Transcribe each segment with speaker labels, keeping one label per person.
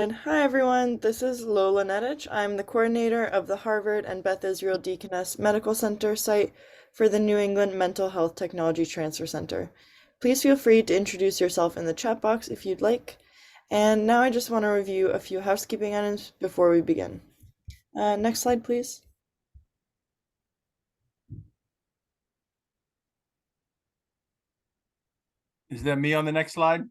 Speaker 1: Hi everyone, this is Lola Nedich. I'm the coordinator of the Harvard and Beth Israel Deaconess Medical Center site for the New England Mental Health Technology Transfer Center. Please feel free to introduce yourself in the chat box if you'd like. And now I just want to review a few housekeeping items before we begin. Next slide, please.
Speaker 2: Is that me on the next slide?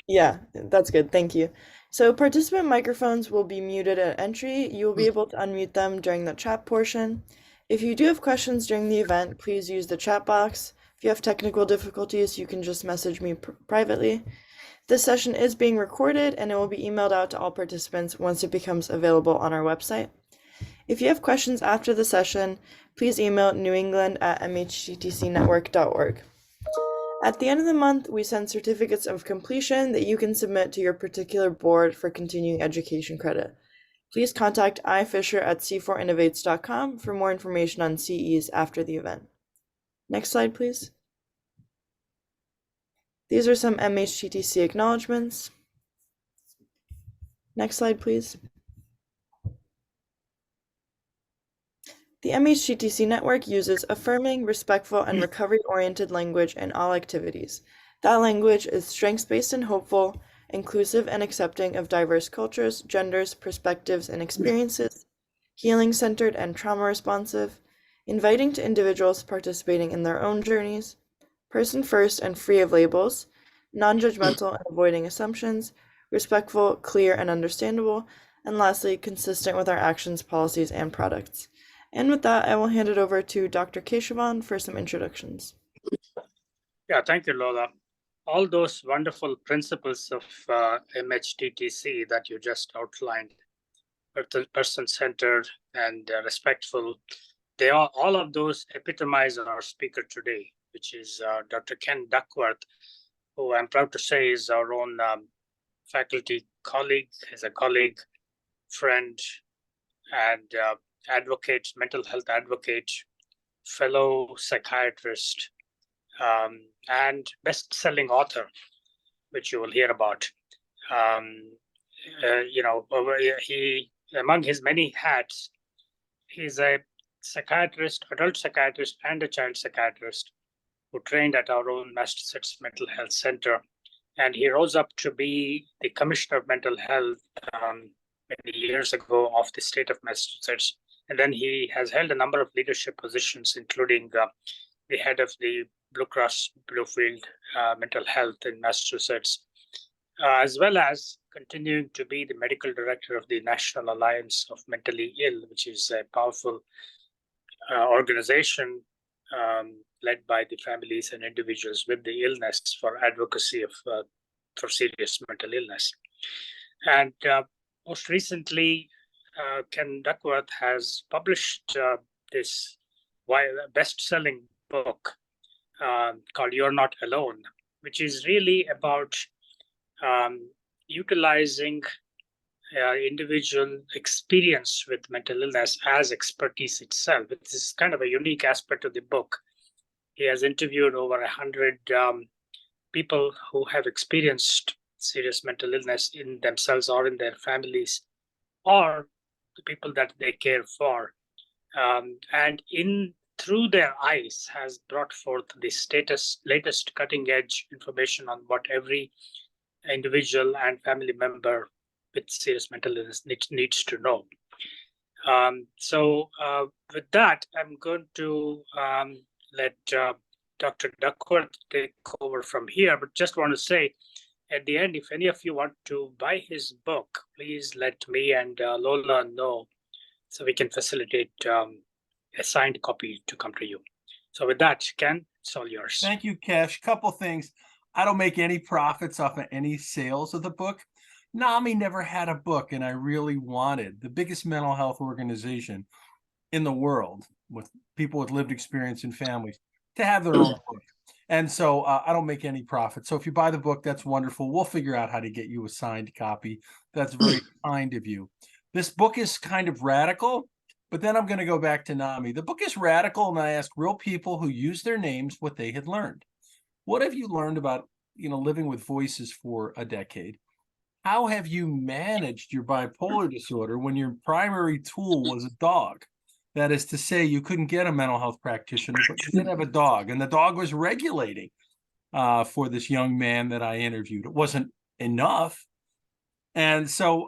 Speaker 1: Yeah, that's good. Thank you. So participant microphones will be muted at entry. You will be able to unmute them during the chat portion. If you do have questions during the event, please use the chat box. If you have technical difficulties, you can just message me privately. This session is being recorded and it will be emailed out to all participants once it becomes available on our website. If you have questions after the session, please email newengland@mhtcnetwork.org. At the end of the month, we send certificates of completion that you can submit to your particular board for continuing education credit. Please contact ifisher@c4innovates.com for more information on CEs after the event. Next slide, please. These are some MHTTC acknowledgements. Next slide, please. The MHTTC network uses affirming, respectful, and recovery-oriented language in all activities. That language is strengths-based and hopeful, inclusive and accepting of diverse cultures, genders, perspectives, and experiences, healing-centered and trauma-responsive, inviting to individuals participating in their own journeys, person-first and free of labels, non-judgmental and avoiding assumptions, respectful, clear, and understandable, and lastly, consistent with our actions, policies, and products. And with that, I will hand it over to Dr. Keshavan for some introductions.
Speaker 3: Yeah, thank you, Lola. All those wonderful principles of MHTTC that you just outlined, person-centered and respectful, they are all of those epitomize our speaker today, which is Dr. Ken Duckworth, who I'm proud to say is our own faculty colleague, is a colleague, friend, and advocate, mental health advocate, fellow psychiatrist, and best-selling author, which you will hear about. He, among his many hats, he's a psychiatrist, adult psychiatrist, and a child psychiatrist who trained at our own Massachusetts Mental Health Center. And he rose up to be the Commissioner of Mental Health many years ago of the state of Massachusetts. And then he has held a number of leadership positions, including the head of the Blue Cross Blue Shield Mental Health in Massachusetts, as well as continuing to be the medical director of the National Alliance of Mentally Ill, which is a powerful organization led by the families and individuals with the illness for advocacy for serious mental illness. And most recently, Ken Duckworth has published this best-selling book called You're Not Alone, which is really about utilizing individual experience with mental illness as expertise itself. This is kind of a unique aspect of the book. He has interviewed over 100 people who have experienced serious mental illness in themselves or in their families, or the people that they care for, and through their eyes has brought forth the latest cutting-edge information on what every individual and family member with serious mental illness needs to know. With that, I'm going to let Dr. Duckworth take over from here, but just want to say, at the end, if any of you want to buy his book, please let me and Lola know so we can facilitate a signed copy to come to you. So with that, Ken, it's all yours.
Speaker 2: Thank you, Kesh. Couple things. I don't make any profits off of any sales of the book. NAMI never had a book, and I really wanted the biggest mental health organization in the world with people with lived experience and families to have their own book. And so I don't make any profit. So if you buy the book, that's wonderful. We'll figure out how to get you a signed copy. That's very kind of you. This book is kind of radical, but then I'm going to go back to NAMI. The book is radical, and I ask real people who use their names what they had learned. What have you learned about, living with voices for a decade? how have you managed your bipolar disorder when your primary tool was a dog? That is to say, you couldn't get a mental health practitioner, but you did have a dog, and the dog was regulating for this young man that I interviewed. It wasn't enough. And so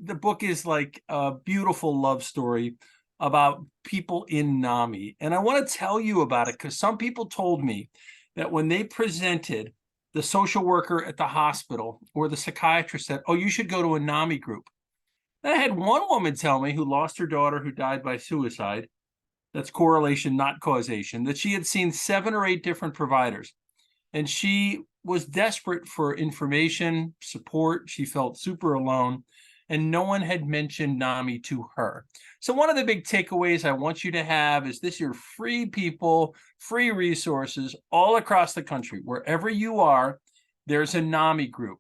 Speaker 2: the book is like a beautiful love story about people in NAMI. And I want to tell you about it because some people told me that when they presented, the social worker at the hospital or the psychiatrist said, oh, you should go to a NAMI group. And I had one woman tell me, who lost her daughter who died by suicide, that's correlation, not causation, that she had seen 7 or 8 different providers. And she was desperate for information, support. She felt super alone, and no one had mentioned NAMI to her. So one of the big takeaways I want you to have is this: you're free people, free resources all across the country. Wherever you are, there's a NAMI group.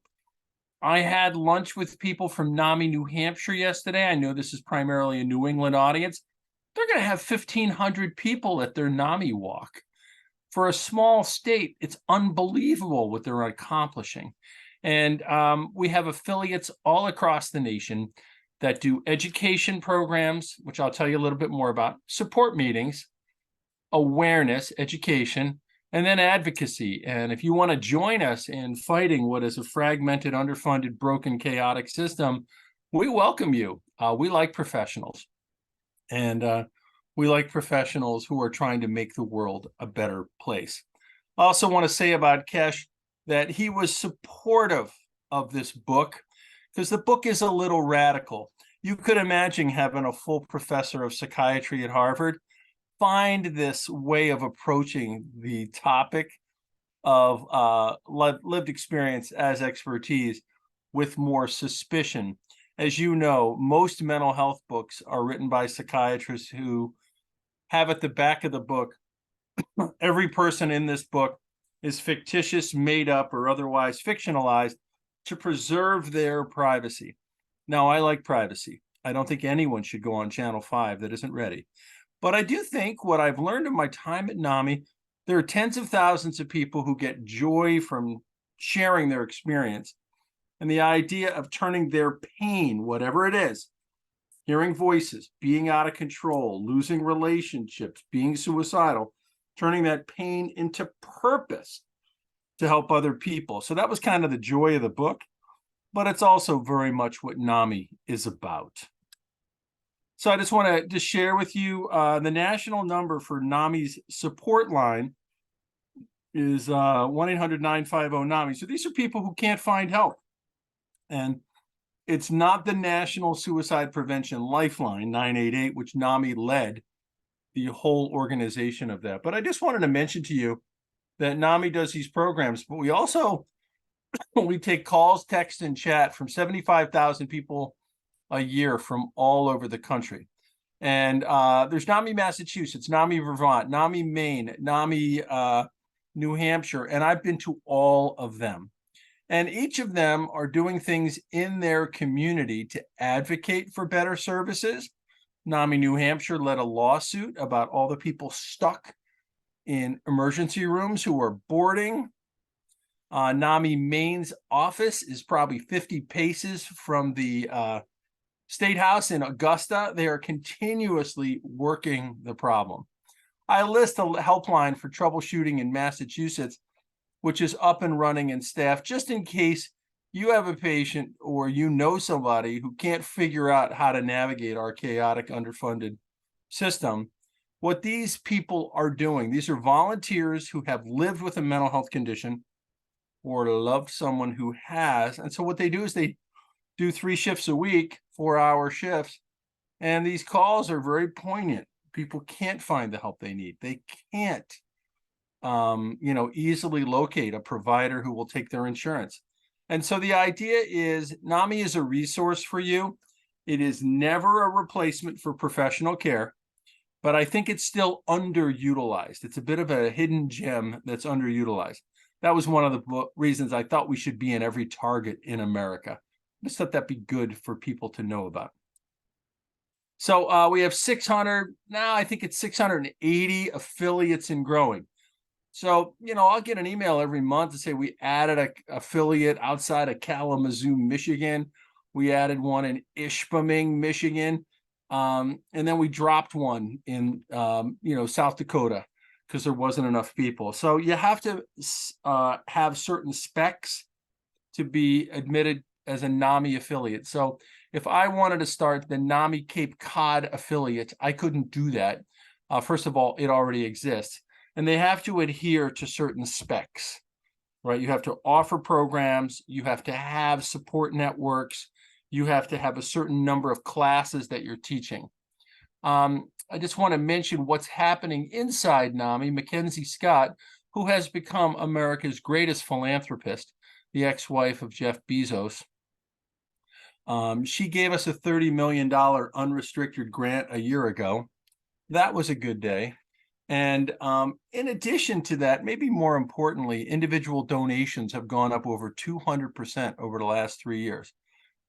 Speaker 2: I had lunch with people from NAMI New Hampshire yesterday. I know this is primarily a New England audience. They're going to have 1,500 people at their NAMI walk. For a small state, it's unbelievable what they're accomplishing. And we have affiliates all across the nation that do education programs, which I'll tell you a little bit more about, support meetings, awareness, education, and then advocacy. And if you want to join us in fighting what is a fragmented, underfunded, broken, chaotic system, we welcome you. We like professionals. And we like professionals who are trying to make the world a better place. I also want to say about Kesh that he was supportive of this book because the book is a little radical. You could imagine having a full professor of psychiatry at Harvard find this way of approaching the topic of lived experience as expertise with more suspicion. As you know, most mental health books are written by psychiatrists who have at the back of the book, every person in this book is fictitious, made up, or otherwise fictionalized to preserve their privacy. Now, I like privacy. I don't think anyone should go on Channel 5 that isn't ready. But I do think what I've learned in my time at NAMI, there are tens of thousands of people who get joy from sharing their experience. And the idea of turning their pain, whatever it is, hearing voices, being out of control, losing relationships, being suicidal, turning that pain into purpose to help other people. So that was kind of the joy of the book, but it's also very much what NAMI is about. So I just want to share with you the national number for NAMI's support line is 1-800-950-NAMI. So these are people who can't find help. And it's not the National Suicide Prevention Lifeline, 988, which NAMI led the whole organization of that. But I just wanted to mention to you that NAMI does these programs, but we also, we take calls, text, and chat from 75,000 people a year from all over the country. And there's NAMI Massachusetts, NAMI Vermont, NAMI Maine, NAMI New Hampshire, and I've been to all of them. And each of them are doing things in their community to advocate for better services. NAMI New Hampshire led a lawsuit about all the people stuck in emergency rooms who are boarding. NAMI Maine's office is probably 50 paces from the State House in Augusta. They are continuously working the problem. I list a helpline for troubleshooting in Massachusetts, which is up and running and staffed, just in case you have a patient or you know somebody who can't figure out how to navigate our chaotic, underfunded system. What these people are doing, these are volunteers who have lived with a mental health condition or loved someone who has. And so what they do is they do 3 shifts a week, 4-hour shifts. And these calls are very poignant. People can't find the help they need. They can't easily locate a provider who will take their insurance. And so the idea is NAMI is a resource for you. It is never a replacement for professional care, but I think it's still underutilized. It's a bit of a hidden gem that's underutilized. That was one of the reasons I thought we should be in every Target in America. I just thought that'd be good for people to know about. So we have 600, now I think it's 680 affiliates and growing. So, I'll get an email every month to say we added a affiliate outside of Kalamazoo, Michigan. We added one in Ishpeming, Michigan. And then we dropped one in, South Dakota because there wasn't enough people. So you have to have certain specs to be admitted as a NAMI affiliate. So if I wanted to start the NAMI Cape Cod affiliate, I couldn't do that. First of all, it already exists. And they have to adhere to certain specs, right? You have to offer programs, you have to have support networks, you have to have a certain number of classes that you're teaching. I just want to mention what's happening inside NAMI. Mackenzie Scott, who has become America's greatest philanthropist, the ex-wife of Jeff Bezos. She gave us a $30 million unrestricted grant a year ago. That was a good day. And in addition to that, maybe more importantly, individual donations have gone up over 200% over the last 3 years,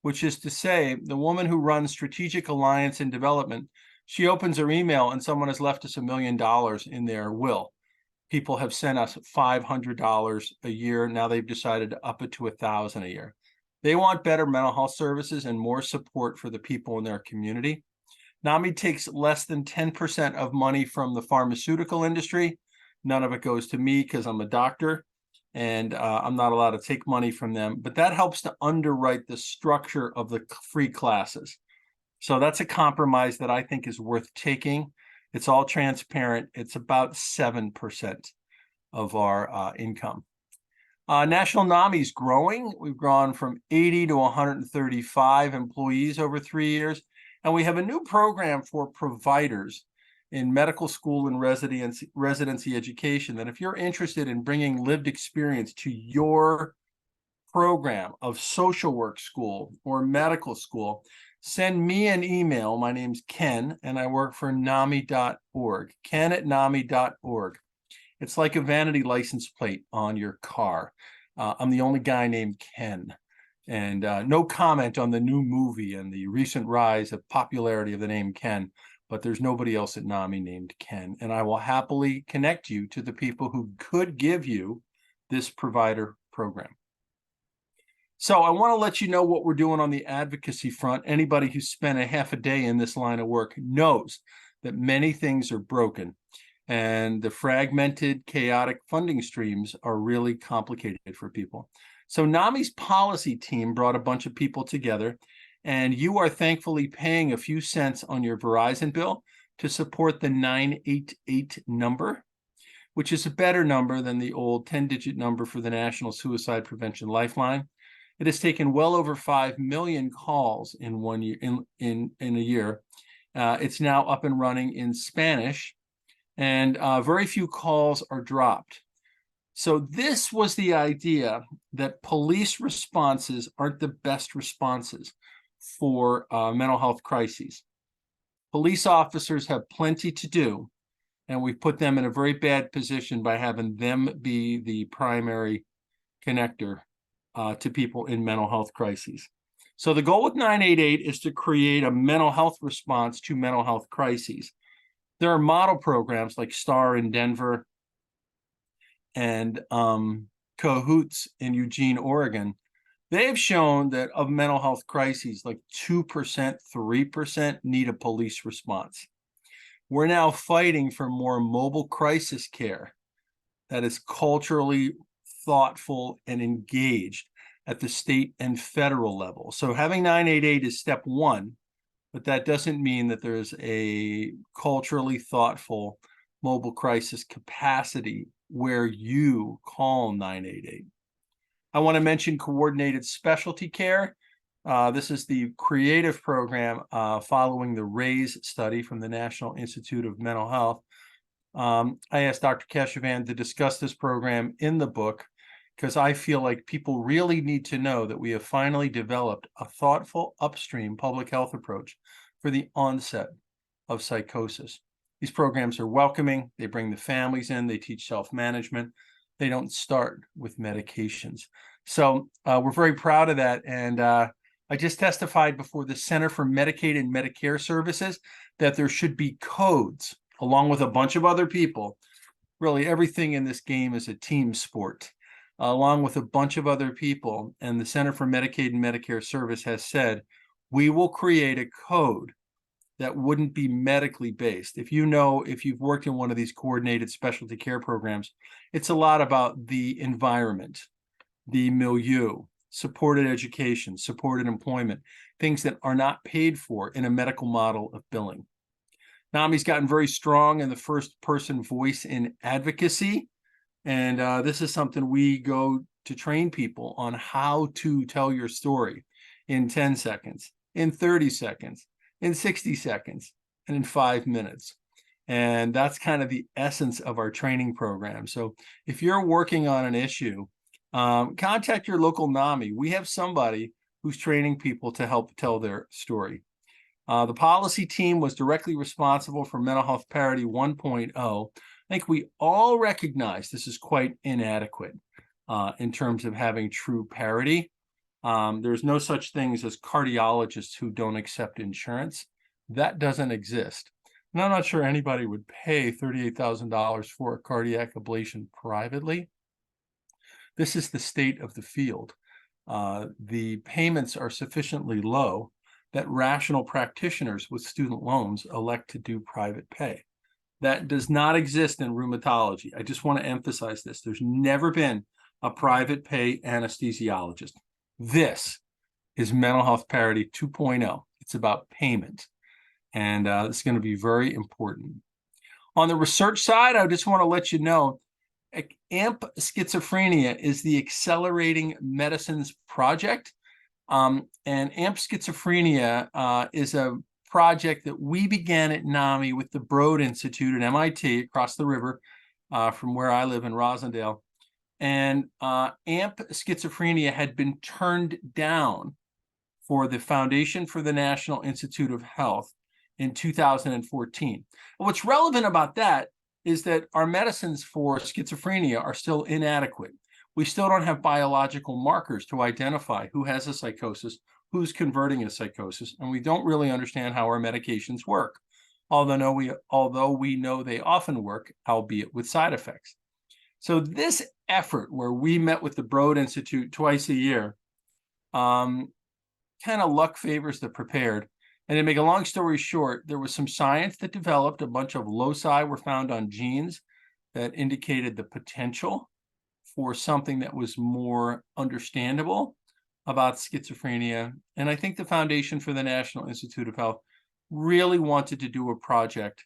Speaker 2: which is to say the woman who runs Strategic Alliance and Development, she opens her email and someone has left us $1 million in their will. People have sent us $500 a year. Now they've decided to up it to $1,000 a year. They want better mental health services and more support for the people in their community. NAMI takes less than 10% of money from the pharmaceutical industry. None of it goes to me because I'm a doctor and I'm not allowed to take money from them. But that helps to underwrite the structure of the free classes. So that's a compromise that I think is worth taking. It's all transparent. It's about 7% of our income. National NAMI is growing. We've grown from 80 to 135 employees over 3 years. And we have a new program for providers in medical school and residency education that if you're interested in bringing lived experience to your program of social work school or medical school, send me an email. My name's Ken, and I work for NAMI.org, ken@NAMI.org. It's like a vanity license plate on your car. I'm the only guy named Ken. And no comment on the new movie and the recent rise of popularity of the name Ken, but there's nobody else at NAMI named Ken. And I will happily connect you to the people who could give you this provider program. So I want to let you know what we're doing on the advocacy front. Anybody who's spent a half a day in this line of work knows that many things are broken and the fragmented, chaotic funding streams are really complicated for people. So NAMI's policy team brought a bunch of people together, and you are thankfully paying a few cents on your Verizon bill to support the 988 number, which is a better number than the old 10-digit number for the National Suicide Prevention Lifeline. It has taken well over 5 million calls in 1 year, in a year. It's now up and running in Spanish, and very few calls are dropped. So this was the idea that police responses aren't the best responses for mental health crises. Police officers have plenty to do, and we put them in a very bad position by having them be the primary connector to people in mental health crises. So the goal with 988 is to create a mental health response to mental health crises. There are model programs like STAR in Denver and Cahoots in Eugene, Oregon. They've shown that of mental health crises, like 2%, 3% need a police response. We're now fighting for more mobile crisis care that is culturally thoughtful and engaged at the state and federal level. So having 988 is step one, but that doesn't mean that there's a culturally thoughtful mobile crisis capacity where you call 988. I want to mention coordinated specialty care. This is the creative program following the RAISE study from the National Institute of Mental Health. I asked Dr. Keshavan to discuss this program in the book because I feel like people really need to know that we have finally developed a thoughtful upstream public health approach for the onset of psychosis. These programs are welcoming. They bring the families in. They teach self-management. They don't start with medications. So we're very proud of that. And I just testified before the Center for Medicaid and Medicare Services that there should be codes, along with a bunch of other people, really everything in this game is a team sport, along with a bunch of other people. And the Center for Medicaid and Medicare Service has said, we will create a code that wouldn't be medically based. If you've worked in one of these coordinated specialty care programs, it's a lot about the environment, the milieu, supported education, supported employment, things that are not paid for in a medical model of billing. NAMI's gotten very strong in the first person voice in advocacy. And this is something we go to train people on how to tell your story in 10 seconds, in 30 seconds, in 60 seconds, and in 5 minutes. And that's kind of the essence of our training program. So if you're working on an issue, contact your local NAMI. We have somebody who's training people to help tell their story. The policy team was directly responsible for mental health parity 1.0. I think we all recognize this is quite inadequate in terms of having true parity. There's no such things as cardiologists who don't accept insurance. That doesn't exist. And I'm not sure anybody would pay $38,000 for a cardiac ablation privately. This is the state of the field. The payments are sufficiently low that rational practitioners with student loans elect to do private pay. That does not exist in rheumatology. I just want to emphasize this. There's never been a private pay anesthesiologist. This is mental health parity 2.0. It's about payment. And it's going to be very important. On the research side, I just want to let you know, AMP Schizophrenia is the Accelerating Medicines Project. And AMP Schizophrenia is a project that we began at NAMI with the Broad Institute at MIT across the river from where I live in Rosendale. And AMP Schizophrenia had been turned down for the Foundation for the National Institute of Health in 2014. And what's relevant about that is that our medicines for schizophrenia are still inadequate. We still don't have biological markers to identify who has a psychosis, who's converting a psychosis, and we don't really understand how our medications work, although we know they often work, albeit with side effects. So this effort, where we met with the Broad Institute twice a year, kind of luck favors the prepared. And to make a long story short, there was some science that developed. A bunch of loci were found on genes that indicated the potential for something that was more understandable about schizophrenia. And I think the Foundation for the National Institute of Health really wanted to do a project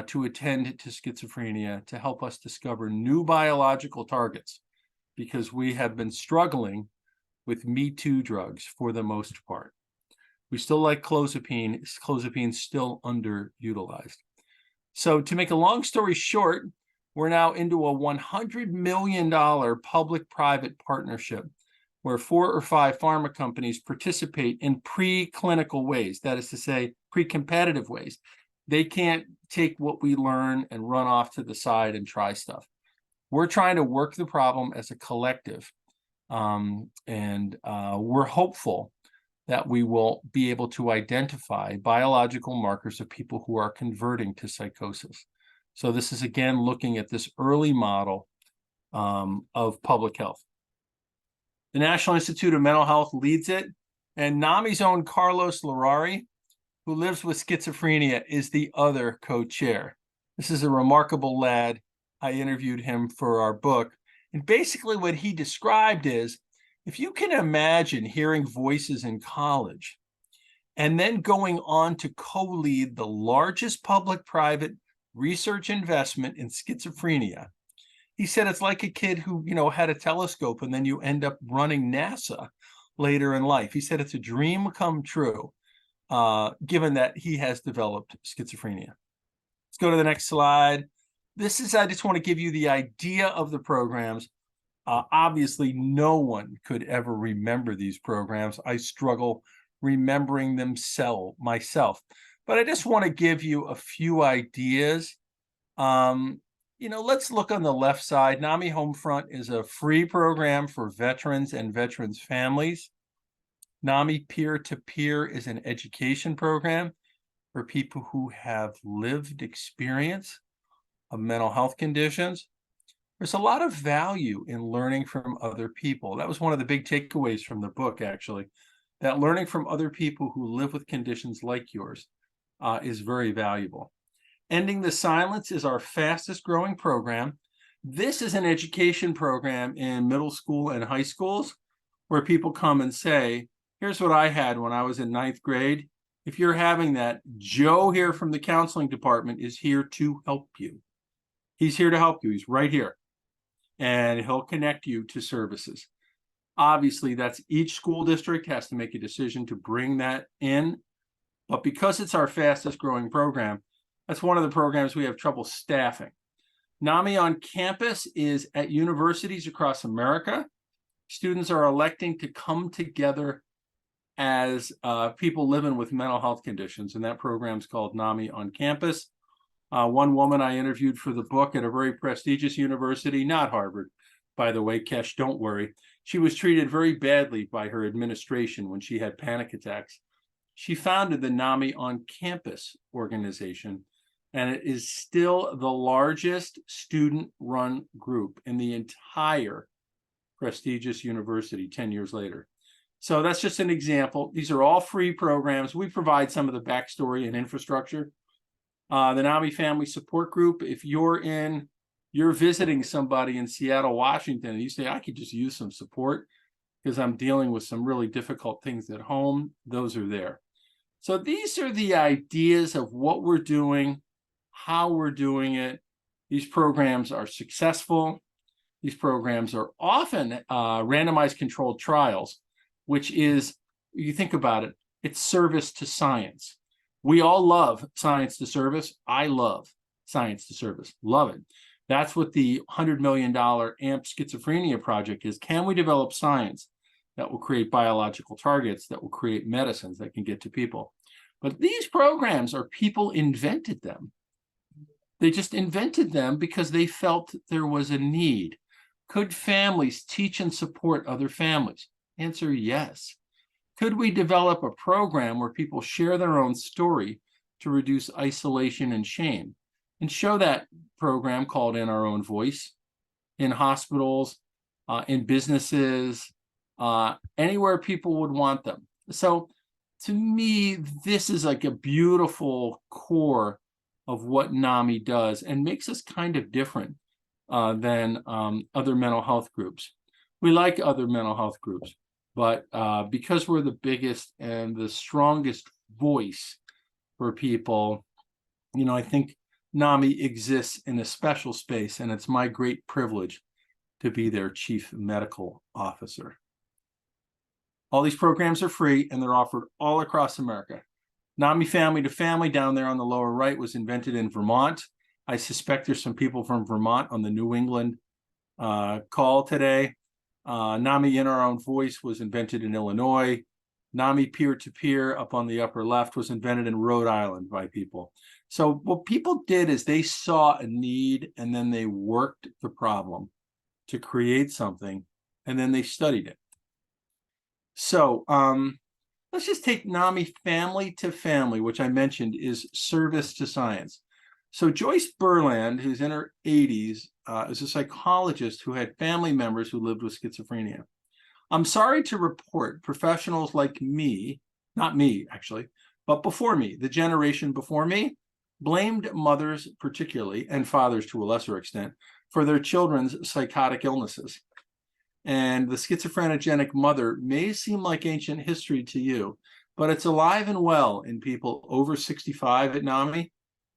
Speaker 2: to attend to schizophrenia to help us discover new biological targets, because we have been struggling with Me Too drugs for the most part. We still like clozapine. Clozapine's still underutilized. So to make a long story short, we're now into a $100 million public-private partnership where 4 or 5 pharma companies participate in preclinical ways, that is to say, pre-competitive ways. They can't take what we learn and run off to the side and try stuff. We're trying to work the problem as a collective, and we're hopeful that we will be able to identify biological markers of people who are converting to psychosis. So this is, again, looking at this early model of public health. The National Institute of Mental Health leads it, and NAMI's own Carlos Larari, who lives with schizophrenia, is the other co-chair. This is a remarkable lad. I interviewed him for our book. And basically what he described is, if you can imagine hearing voices in college and then going on to co-lead the largest public-private research investment in schizophrenia, he said it's like a kid who, had a telescope and then you end up running NASA later in life. He said it's a dream come true, given that he has developed schizophrenia. Let's go to the next slide. I just want to give you the idea of the programs. Obviously, no one could ever remember these programs. I struggle remembering them myself. But I just want to give you a few ideas. Let's look on the left side. NAMI Homefront is a free program for veterans and veterans' families. NAMI Peer-to-Peer is an education program for people who have lived experience of mental health conditions, there's a lot of value in learning from other people. That was one of the big takeaways from the book, actually, that learning from other people who live with conditions like yours is very valuable. Ending the Silence is our fastest growing program. This is an education program in middle school and high schools where people come and say, here's what I had when I was in 9th grade. If you're having that, Joe here from the counseling department is here to help you. He's here to help you. He's right here. And he'll connect you to services. Obviously, that's each school district has to make a decision to bring that in. But because it's our fastest growing program, that's one of the programs we have trouble staffing. NAMI on Campus is at universities across America. Students are electing to come together as people living with mental health conditions, and that program is called NAMI on Campus. One woman I interviewed for the book at a very prestigious university, not Harvard, by the way, Kesh, don't worry. She was treated very badly by her administration when she had panic attacks. She founded the NAMI on Campus organization, and it is still the largest student-run group in the entire prestigious university 10 years later. So that's just an example. These are all free programs. We provide some of the backstory and infrastructure. The NAMI Family Support Group, if you're visiting somebody in Seattle, Washington, and you say, I could just use some support because I'm dealing with some really difficult things at home, those are there. So these are the ideas of what we're doing, how we're doing it. These programs are successful. These programs are often randomized controlled trials, which is, you think about it, it's service to science. We all love science to service. I love science to service, love it. That's what the $100 million AMP schizophrenia project is. Can we develop science that will create biological targets, that will create medicines that can get to people? But these programs are people invented them. They just invented them because they felt there was a need. Could families teach and support other families? Answer, yes. Could we develop a program where people share their own story to reduce isolation and shame? And show that program called In Our Own Voice in hospitals, in businesses, anywhere people would want them. So to me, this is like a beautiful core of what NAMI does and makes us kind of different than other mental health groups. We like other mental health groups, but because we're the biggest and the strongest voice for people, you know, I think NAMI exists in a special space, and it's my great privilege to be their chief medical officer. All these programs are free, and they're offered all across America. NAMI Family to Family down there on the lower right was invented in Vermont. I suspect there's some people from Vermont on the New England call today. NAMI In Our Own Voice was invented in Illinois. NAMI Peer-to-Peer up on the upper left was invented in Rhode Island by people. So what people did is they saw a need and then they worked the problem to create something, and then they studied it. So let's just take NAMI Family to Family, which I mentioned is service to science. So Joyce Burland, who's in her 80s, is a psychologist who had family members who lived with schizophrenia. I'm sorry to report professionals like me, not me actually, but before me, the generation before me, blamed mothers particularly, and fathers to a lesser extent, for their children's psychotic illnesses. And the schizophrenogenic mother may seem like ancient history to you, but it's alive and well in people over 65 at NAMI,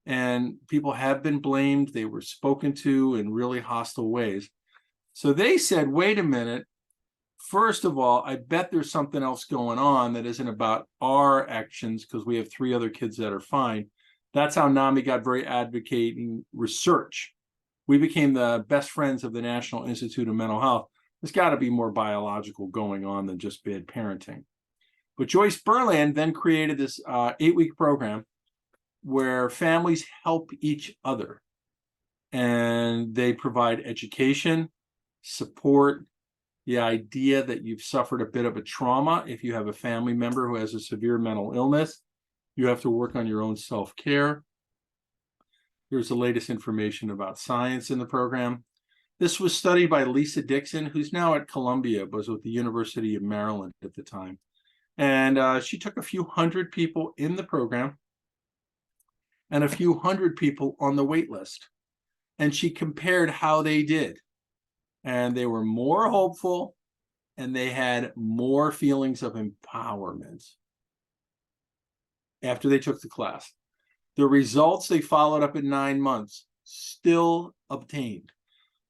Speaker 2: and people have been blamed. They were spoken to in really hostile ways. So they said, wait a minute, first of all, I bet there's something else going on that isn't about our actions because we have 3 other kids that are fine. That's how NAMI got very advocating research. We became the best friends of the National Institute of Mental Health. There's got to be more biological going on than just bad parenting. But Joyce Burland then created this 8-week program where families help each other. And they provide education, support, the idea that you've suffered a bit of a trauma. If you have a family member who has a severe mental illness, you have to work on your own self-care. Here's the latest information about science in the program. This was studied by Lisa Dixon, who's now at Columbia, but was with the University of Maryland at the time. And she took a few hundred people in the program and a few hundred people on the wait list. And she compared how they did. And they were more hopeful and they had more feelings of empowerment after they took the class. The results they followed up at 9 months still obtained.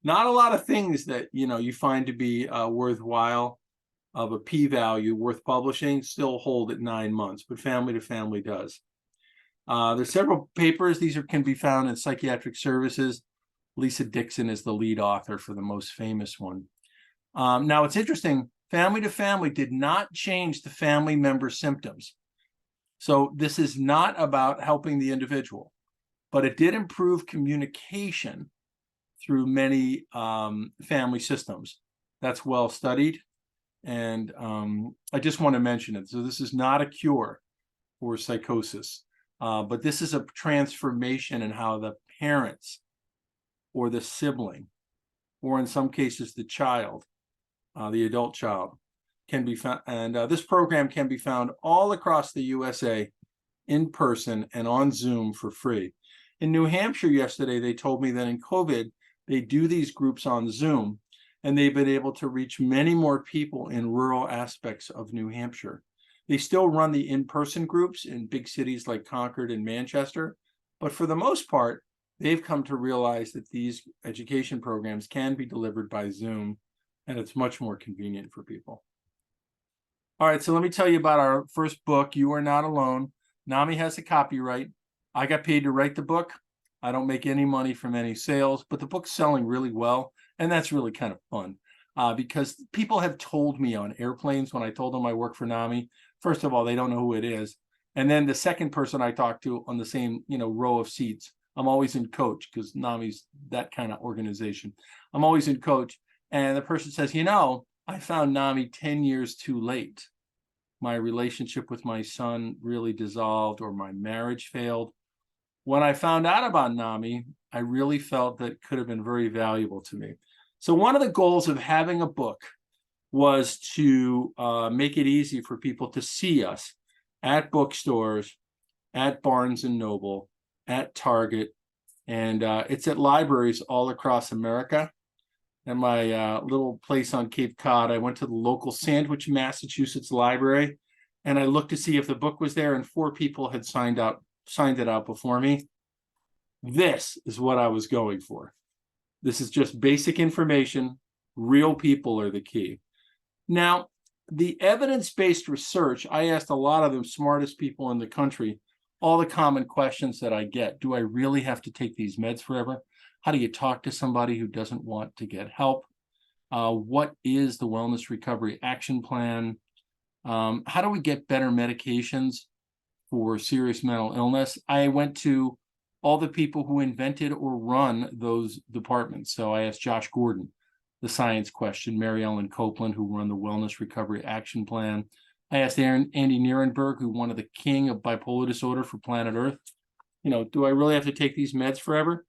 Speaker 2: Not a lot of things that you find to be worthwhile of a p-value worth publishing still hold at 9 months, but family to family does. There's several papers. These can be found in Psychiatric Services. Lisa Dixon is the lead author for the most famous one. Now, it's interesting. Family to family did not change the family member symptoms. So this is not about helping the individual, but it did improve communication through many family systems. That's well studied. And I just want to mention it. So this is not a cure for psychosis, but this is a transformation in how the parents or the sibling, or in some cases the child, the adult child, can be found. And this program can be found all across the USA in person and on Zoom for free. In New Hampshire yesterday, they told me that in COVID, they do these groups on Zoom, and they've been able to reach many more people in rural aspects of New Hampshire. They still run the in-person groups in big cities like Concord and Manchester, but for the most part, they've come to realize that these education programs can be delivered by Zoom, and it's much more convenient for people. All right, so let me tell you about our first book, You Are Not Alone. NAMI has a copyright. I got paid to write the book. I don't make any money from any sales, but the book's selling really well, and that's really kind of fun because people have told me on airplanes when I told them I work for NAMI, first of all, they don't know who it is. And then the second person I talk to on the same row of seats, I'm always in coach because NAMI's that kind of organization. I'm always in coach. And the person says, I found NAMI 10 years too late. My relationship with my son really dissolved, or my marriage failed. When I found out about NAMI, I really felt that it could have been very valuable to me. So one of the goals of having a book was to make it easy for people to see us at bookstores, at Barnes & Noble, at Target, and it's at libraries all across America. At my little place on Cape Cod, I went to the local Sandwich, Massachusetts library, and I looked to see if the book was there, and 4 people had signed it out before me. This is what I was going for. This is just basic information. Real people are the key. Now, the evidence-based research, I asked a lot of the smartest people in the country all the common questions that I get. Do I really have to take these meds forever? How do you talk to somebody who doesn't want to get help? What is the Wellness Recovery Action Plan? How do we get better medications for serious mental illness? I went to all the people who invented or run those departments. So I asked Josh Gordon the science question, Mary Ellen Copeland, who run the Wellness Recovery Action Plan. I asked Andy Nierenberg, who won the king of bipolar disorder for Planet Earth, do I really have to take these meds forever?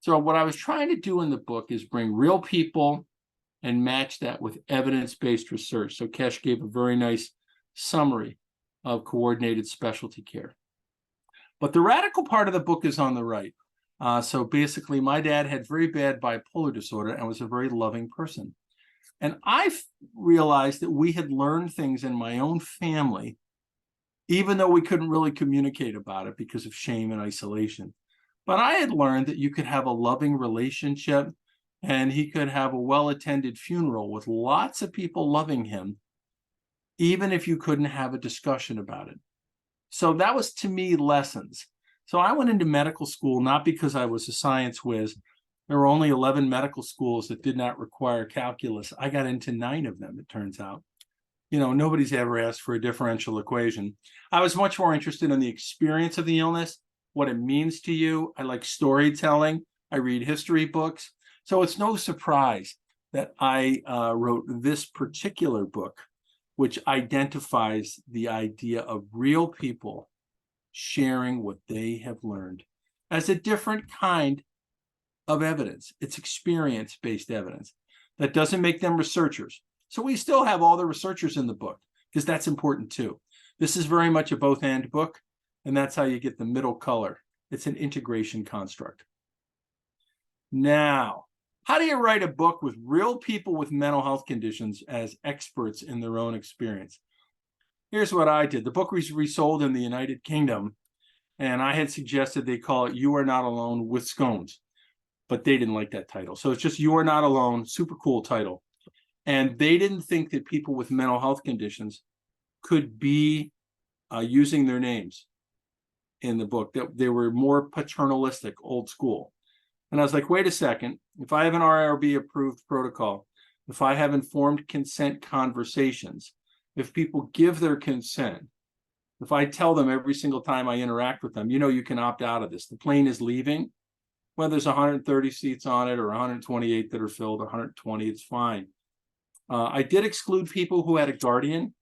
Speaker 2: So what I was trying to do in the book is bring real people and match that with evidence-based research. So Kesh gave a very nice summary of coordinated specialty care. But the radical part of the book is on the right. So basically, my dad had very bad bipolar disorder and was a very loving person. And I realized that we had learned things in my own family, even though we couldn't really communicate about it because of shame and isolation. But I had learned that you could have a loving relationship and he could have a well-attended funeral with lots of people loving him, even if you couldn't have a discussion about it. So that was, to me, lessons. So I went into medical school, not because I was a science whiz. There were only 11 medical schools that did not require calculus. I got into 9 of them, it turns out. Nobody's ever asked for a differential equation. I was much more interested in the experience of the illness, what it means to you. I like storytelling. I read history books. So it's no surprise that I wrote this particular book, which identifies the idea of real people sharing what they have learned. as a different kind of evidence. It's experience-based evidence. That doesn't make them researchers. So we still have all the researchers in the book, because that's important too. This is very much a both-and book, and that's how you get the middle color. It's an integration construct. Now, how do you write a book with real people with mental health conditions as experts in their own experience? Here's what I did. The book was resold in the United Kingdom, and I had suggested they call it You Are Not Alone with Scones, but they didn't like that title. So it's just You Are Not Alone, super cool title. And they didn't think that people with mental health conditions could be using their names in the book, that they were more paternalistic, old school. And I was like, wait a second, if I have an RRB approved protocol, if I have informed consent conversations, if people give their consent, if I tell them every single time I interact with them, you can opt out of this. The plane is leaving. Whether there's 130 seats on it or 128 that are filled, 120, it's fine. I did exclude people who had a guardian.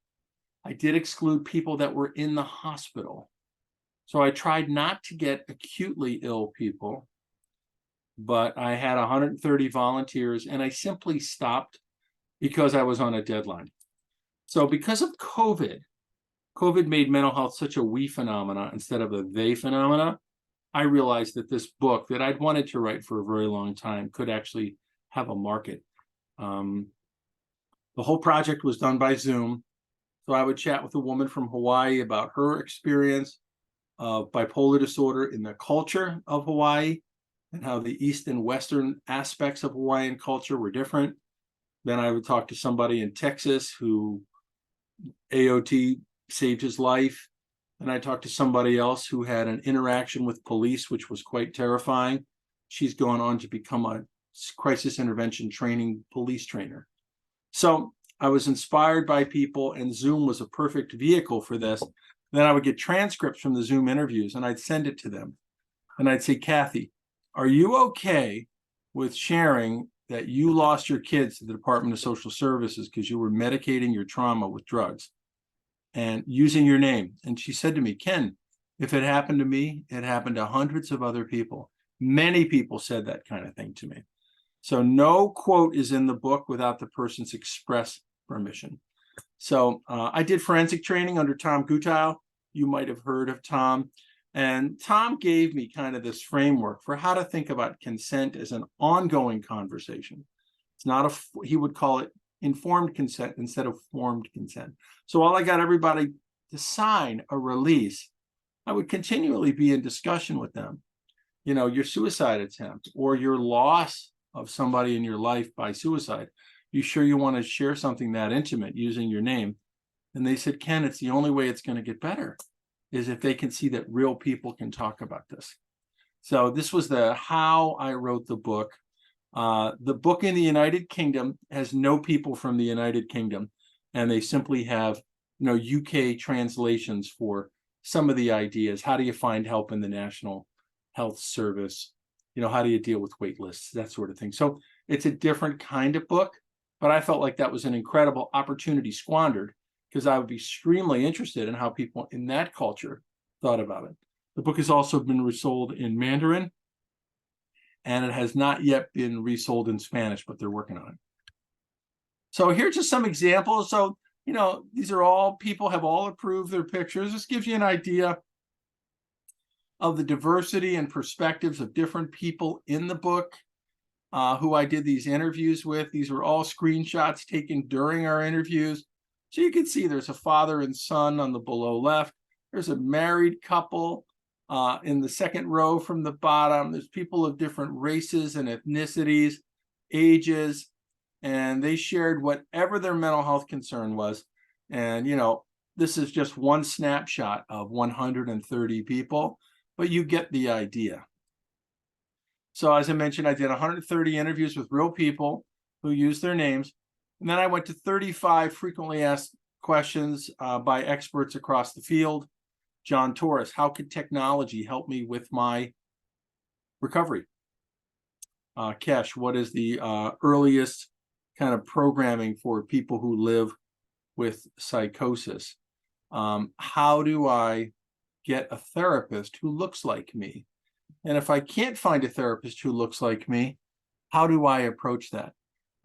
Speaker 2: I did exclude people that were in the hospital. So I tried not to get acutely ill people, but I had 130 volunteers, and I simply stopped because I was on a deadline. So because of COVID made mental health such a we phenomena instead of a they phenomena. I realized that this book that I'd wanted to write for a very long time could actually have a market. The whole project was done by Zoom. So I would chat with a woman from Hawaii about her experience of bipolar disorder in the culture of Hawaii and how the East and Western aspects of Hawaiian culture were different. Then I would talk to somebody in Texas who AOT saved his life. And I talked to somebody else who had an interaction with police, which was quite terrifying. She's gone on to become a crisis intervention training police trainer. So I was inspired by people, and Zoom was a perfect vehicle for this. Then I would get transcripts from the Zoom interviews, and I'd send it to them. And I'd say, Kathy, are you okay with sharing that you lost your kids to the Department of Social Services because you were medicating your trauma with drugs and using your name? And she said to me, Ken, if it happened to me, it happened to hundreds of other people. Many people said that kind of thing to me. So no quote is in the book without the person's express permission. So I did forensic training under Tom Gutile. You might have heard of Tom. And Tom gave me kind of this framework for how to think about consent as an ongoing conversation. It's not he would call it informed consent instead of formed consent. So while I got everybody to sign a release, I would continually be in discussion with them. Your suicide attempt or your loss of somebody in your life by suicide. You sure you want to share something that intimate using your name? And they said, Ken, it's the only way it's going to get better is if they can see that real people can talk about this. So this was how I wrote the book. The book in the United Kingdom has no people from the United Kingdom, and they simply have, UK translations for some of the ideas. How do you find help in the National Health Service? How do you deal with wait lists, that sort of thing. So it's a different kind of book, but I felt like that was an incredible opportunity squandered because I would be extremely interested in how people in that culture thought about it. The book has also been resold in Mandarin, and it has not yet been resold in Spanish, but they're working on it. So here's just some examples. So, these are all people have all approved their pictures. This gives you an idea of the diversity and perspectives of different people in the book who I did these interviews with. These were all screenshots taken during our interviews. So you can see there's a father and son on the below left. There's a married couple in the second row from the bottom. There's people of different races and ethnicities, ages, and they shared whatever their mental health concern was. And, this is just one snapshot of 130 people, but you get the idea. So as I mentioned, I did 130 interviews with real people who used their names. And then I went to 35 frequently asked questions by experts across the field. John Torres, how could technology help me with my recovery? Kesh, what is the earliest kind of programming for people who live with psychosis? How do I get a therapist who looks like me? And if I can't find a therapist who looks like me, how do I approach that?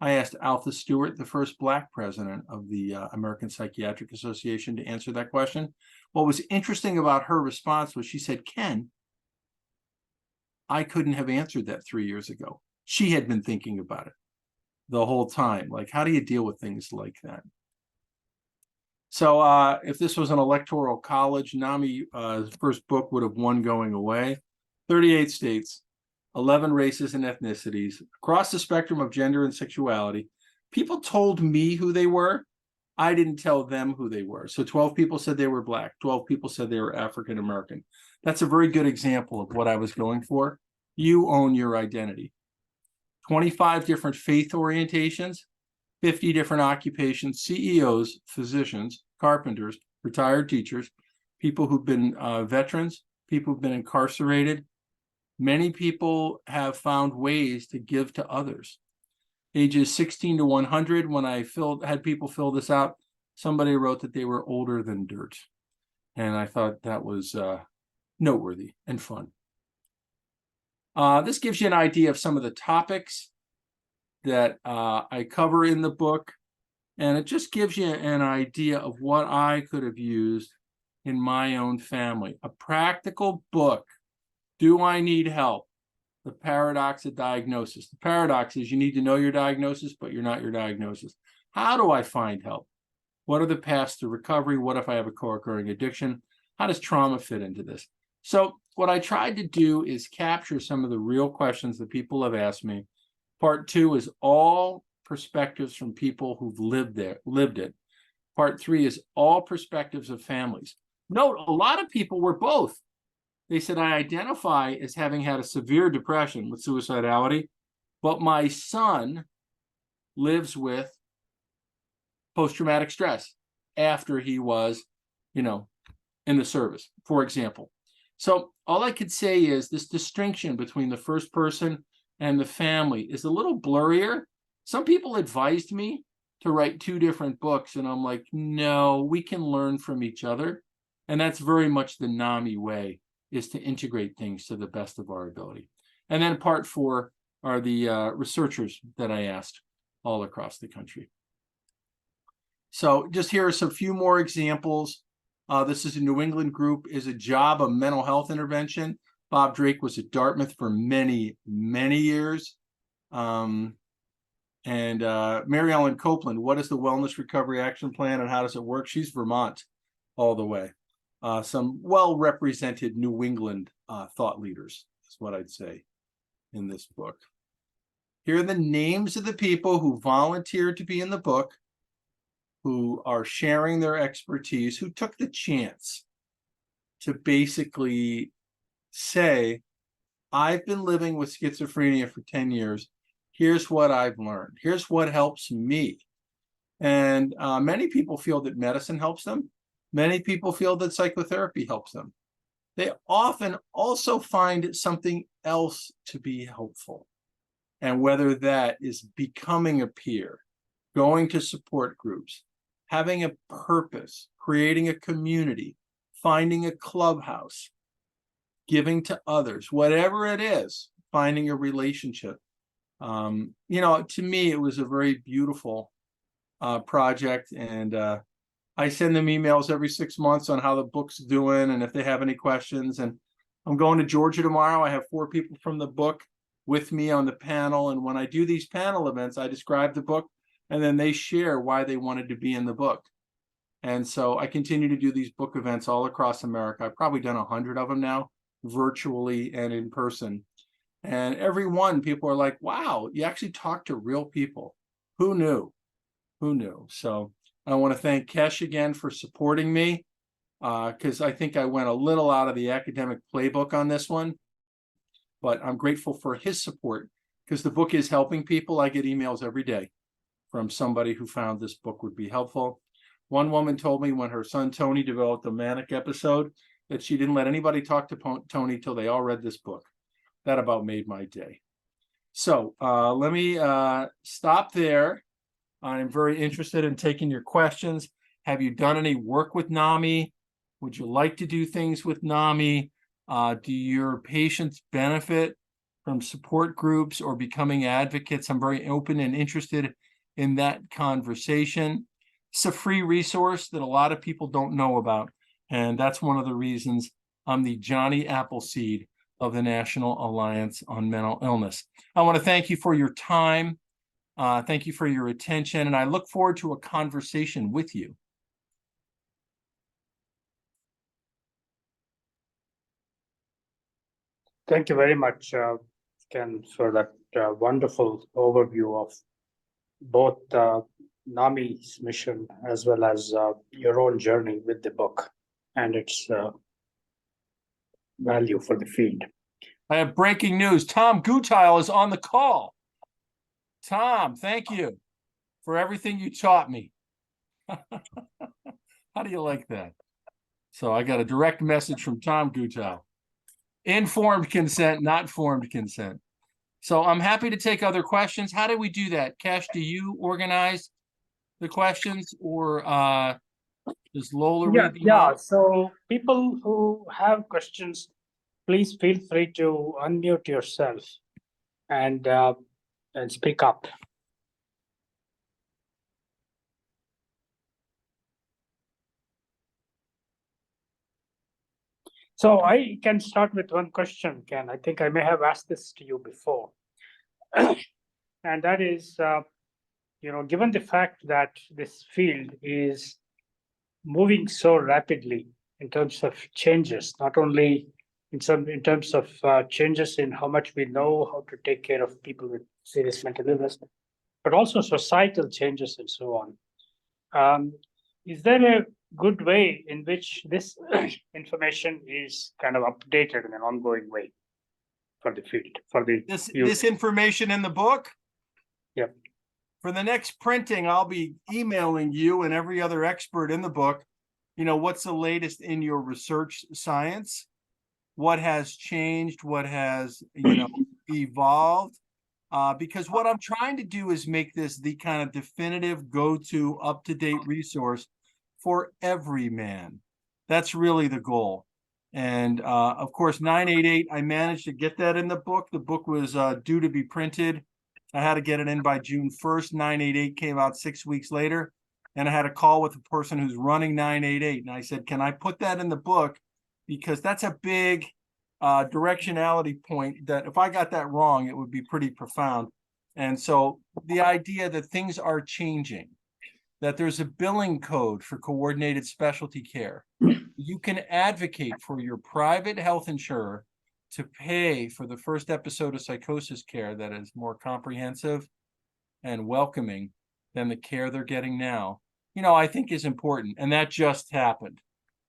Speaker 2: I asked Alpha Stewart, the first Black president of the American Psychiatric Association, to answer that question. What was interesting about her response was she said, Ken, I couldn't have answered that 3 years ago. She had been thinking about it the whole time. Like, how do you deal with things like that? So if this was an electoral college, NAMI's first book would have won going away. 38 states, 11 races and ethnicities, across the spectrum of gender and sexuality. People told me who they were. I didn't tell them who they were. So 12 people said they were Black. 12 people said they were African American. That's a very good example of what I was going for. You own your identity. 25 different faith orientations, 50 different occupations, CEOs, physicians, carpenters, retired teachers, people who've been veterans, people who've been incarcerated. Many people have found ways to give to others. Ages 16 to 100, when I had people fill this out, somebody wrote that they were older than dirt. And I thought that was noteworthy and fun. This gives you an idea of some of the topics that I cover in the book. And it just gives you an idea of what I could have used in my own family. A practical book. Do I need help? The paradox of diagnosis. The paradox is you need to know your diagnosis, but you're not your diagnosis. How do I find help? What are the paths to recovery? What if I have a co-occurring addiction? How does trauma fit into this? So what I tried to do is capture some of the real questions that people have asked me. Part 2 is all perspectives from people who've lived it. Part 3 is all perspectives of families. Note, a lot of people were both. They said, I identify as having had a severe depression with suicidality, but my son lives with post-traumatic stress after he was, in the service, for example. So all I could say is this distinction between the first person and the family is a little blurrier. Some people advised me to write 2 different books, and I'm like, no, we can learn from each other. And that's very much the NAMI way, is to integrate things to the best of our ability. And then part 4 are the researchers that I asked all across the country. So just here are some few more examples. This is a New England group, is a job of mental health intervention. Bob Drake was at Dartmouth for many, many years. And Mary Ellen Copeland, what is the Wellness Recovery Action Plan and how does it work? She's Vermont all the way. Some well-represented New England thought leaders is what I'd say in this book. Here are the names of the people who volunteered to be in the book, who are sharing their expertise, who took the chance to basically say, I've been living with schizophrenia for 10 years. Here's what I've learned. Here's what helps me. And many people feel that medicine helps them. Many people feel that psychotherapy helps them. They often also find something else to be helpful. And whether that is becoming a peer, going to support groups, having a purpose, creating a community, finding a clubhouse, giving to others, whatever it is, finding a relationship. To me, it was a very beautiful project. And I send them emails every 6 months on how the book's doing and if they have any questions. And I'm going to Georgia tomorrow. I have 4 people from the book with me on the panel. And when I do these panel events, I describe the book and then they share why they wanted to be in the book. And so I continue to do these book events all across America. I've probably done 100 of them now, virtually and in person. And every one, people are like, wow, you actually talk to real people. Who knew? Who knew? So I want to thank Kesh again for supporting me, because I think I went a little out of the academic playbook on this one. But I'm grateful for his support because the book is helping people. I get emails every day from somebody who found this book would be helpful. One woman told me when her son Tony developed a manic episode that she didn't let anybody talk to Tony till they all read this book. That about made my day. So let me stop there. I'm very interested in taking your questions. Have you done any work with NAMI? Would you like to do things with NAMI? Do your patients benefit from support groups or becoming advocates? I'm very open and interested in that conversation. It's a free resource that a lot of people don't know about. And that's one of the reasons I'm the Johnny Appleseed of the National Alliance on Mental Illness. I want to thank you for your time. Thank you for your attention, and I look forward to a conversation with you.
Speaker 3: Thank you very much, Ken, for that wonderful overview of both NAMI's mission as well as your own journey with the book and its value for the field.
Speaker 2: I have breaking news. Tom Gutile is on the call. Tom, thank you for everything you taught me. How do you like that? So I got a direct message from Tom Gutile. Informed consent, not formed consent. So I'm happy to take other questions. How do we do that? Cash, do you organize the questions, or does Lola read them
Speaker 3: Yeah.
Speaker 2: out?
Speaker 3: So people who have questions, please feel free to unmute yourself and speak up. So I can start with one question, Ken. I think I may have asked this to you before. And that is, given the fact that this field is moving so rapidly in terms of changes, not only in terms of changes in how much we know how to take care of people with serious mental illness, but also societal changes and so on. Is there a good way in which this information is kind of updated in an ongoing way for the field, for the
Speaker 2: this information in the book?
Speaker 3: Yep.
Speaker 2: For the next printing, I'll be emailing you and every other expert in the book, what's the latest in your research science, what has changed, what has, evolved. Because what I'm trying to do is make this the kind of definitive go-to up-to-date resource for every man. That's really the goal. And of course, 988, I managed to get that in the book. The book was due to be printed. I had to get it in by June 1st. 988 came out 6 weeks later. And I had a call with the person who's running 988. And I said, can I put that in the book? Because that's a big directionality point that if I got that wrong, it would be pretty profound. And so the idea that things are changing, that there's a billing code for coordinated specialty care. You can advocate for your private health insurer to pay for the first episode of psychosis care that is more comprehensive and welcoming than the care they're getting now, I think is important. And that just happened.